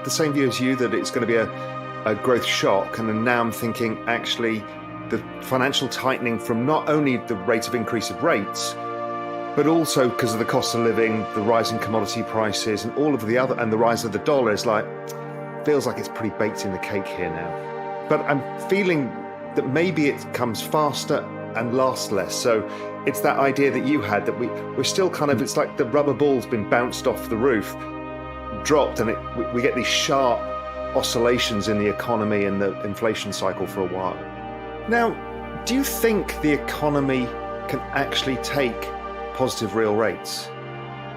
the same view as you that it's going to be a growth shock? And then now I'm thinking actually the financial tightening from not only the rate of increase of rates, but also because of the cost of living, the rise in commodity prices, and all of the other, and the rise of the dollar is feels like it's pretty baked in the cake here now. But I'm feeling that maybe it comes faster and lasts less. So it's that idea that you had that we're still kind of, it's like the rubber ball's been bounced off the roof, dropped, and we get these sharp oscillations in the economy and the inflation cycle for a while. Now, do you think the economy can actually take positive real rates?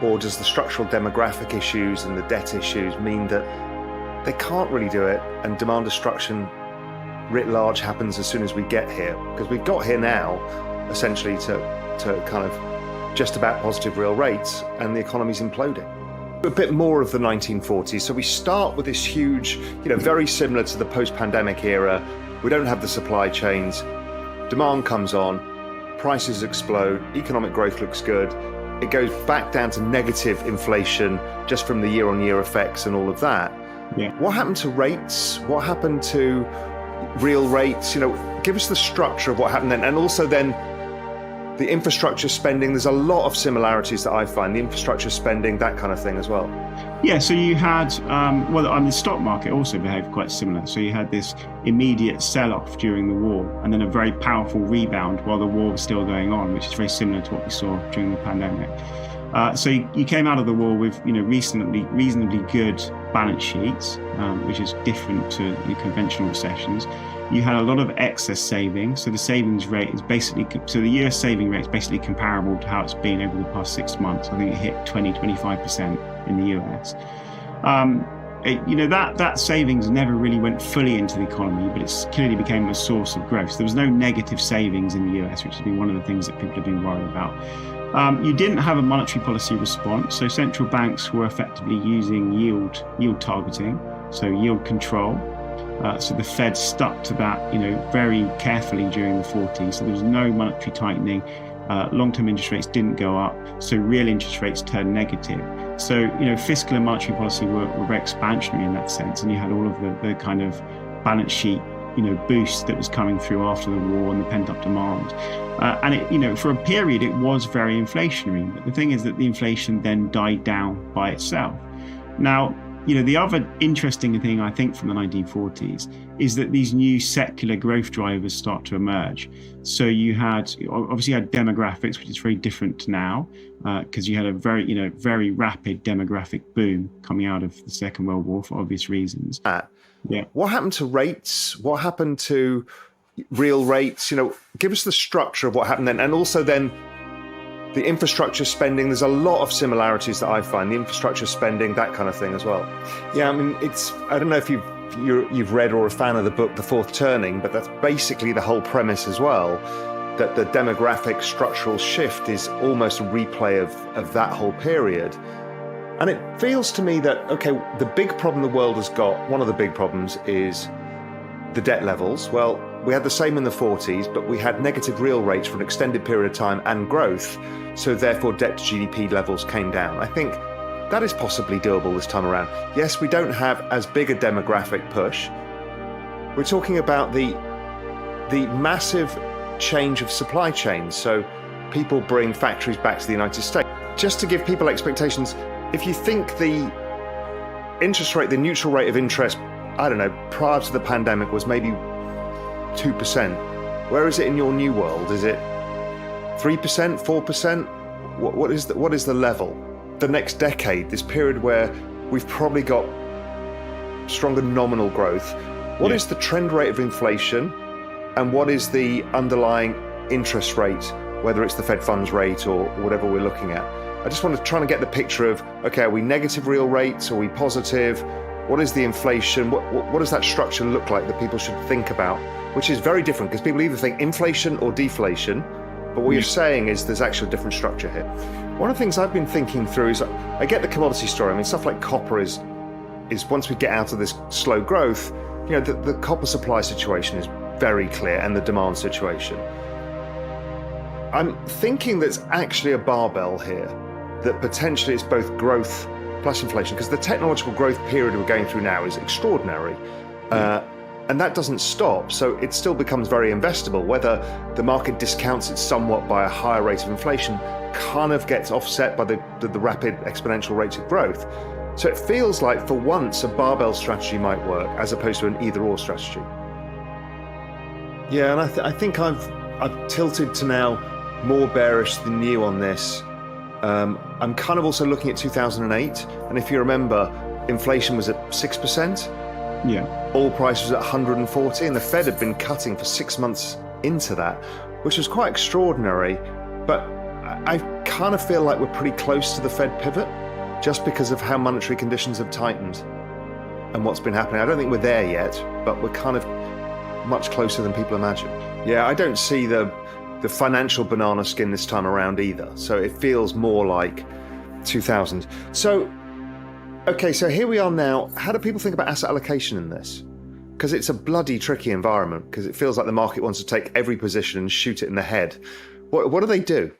Or does the structural demographic issues and the debt issues mean that they can't really do it, and demand destruction writ large happens as soon as we get here? Because we've got here now, essentially, to kind of just about positive real rates, and the economy's imploding. A bit more of the 1940s. So we start with this huge, very similar to the post-pandemic era. We don't have the supply chains. Demand comes on, prices explode, economic growth looks good. It goes back down to negative inflation just from the year-on-year effects and all of that. Yeah. What happened to rates? What happened to real rates? Give us the structure of what happened then. And also then the infrastructure spending. There's a lot of similarities that I find. The infrastructure spending, that kind of thing as well. Yeah, so you had, the stock market also behaved quite similar. So you had this immediate sell-off during the war, and then a very powerful rebound while the war was still going on, which is very similar to what we saw during the pandemic. So you came out of the war with, reasonably good balance sheets, which is different to conventional recessions. You had a lot of excess savings. So the savings rate is the US saving rate is basically comparable to how it's been over the past 6 months. I think it hit 25% in the US. That savings never really went fully into the economy, but it clearly became a source of growth. So there was no negative savings in the US, which has been one of the things that people have been worried about. You didn't have a monetary policy response, so central banks were effectively using yield targeting, so yield control. So the Fed stuck to that, very carefully during the 40s. So there was no monetary tightening. Long-term interest rates didn't go up, so real interest rates turned negative. So, fiscal and monetary policy were very expansionary in that sense, and you had all of the kind of balance sheet, boost that was coming through after the war and the pent-up demand. And it, for a period, it was very inflationary. But the thing is that the inflation then died down by itself. Now, the other interesting thing, I think, from the 1940s is that these new secular growth drivers start to emerge. So you had demographics, which is very different to now, because you had a very rapid demographic boom coming out of the Second World War for obvious reasons. Yeah. What happened to rates? What happened to real rates? Give us the structure of what happened then, and also then the infrastructure spending. There's a lot of similarities that I find. The infrastructure spending, that kind of thing as well. Yeah, I mean, I don't know if you've read or are a fan of the book The Fourth Turning, but that's basically the whole premise as well, that the demographic structural shift is almost a replay of that whole period. And it feels to me that, okay, the big problem the world has got, one of the big problems is the debt levels. Well, we had the same in the 40s, but we had negative real rates for an extended period of time and growth. So therefore, debt to GDP levels came down. I think that is possibly doable this time around. Yes, we don't have as big a demographic push. We're talking about the massive change of supply chains. So people bring factories back to the United States. Just to give people expectations, if you think the interest rate, the neutral rate of interest, I don't know, prior to the pandemic was maybe 2%. Where is it in your new world? Is it 3%, 4%? What is the level? The next decade, this period where we've probably got stronger nominal growth. What is the trend rate of inflation, and what is the underlying interest rate, whether it's the Fed funds rate or whatever we're looking at? I just want to try and get the picture of, okay, are we negative real rates? Are we positive? What is the inflation? What does that structure look like that people should think about? Which is very different, because people either think inflation or deflation, but what you're saying is there's actually a different structure here. One of the things I've been thinking through is, I get the commodity story. I mean, stuff like copper is once we get out of this slow growth, the copper supply situation is very clear, and the demand situation. I'm thinking there's actually a barbell here, that potentially it's both growth plus inflation, because the technological growth period we're going through now is extraordinary. And that doesn't stop, so it still becomes very investable. Whether the market discounts it somewhat by a higher rate of inflation kind of gets offset by the rapid exponential rates of growth. So it feels like, for once, a barbell strategy might work as opposed to an either-or strategy. Yeah, and I think I've tilted to now more bearish than you on this. I'm kind of also looking at 2008, and if you remember, inflation was at 6%. Yeah. Oil price was at 140, and the Fed had been cutting for 6 months into that, which was quite extraordinary. But I kind of feel like we're pretty close to the Fed pivot, just because of how monetary conditions have tightened and what's been happening. I don't think we're there yet, but we're kind of much closer than people imagine. Yeah, I don't see the financial banana skin this time around either. So it feels more like 2000. Okay, so here we are now. How do people think about asset allocation in this? Because it's a bloody tricky environment, because it feels like the market wants to take every position and shoot it in the head. What do they do?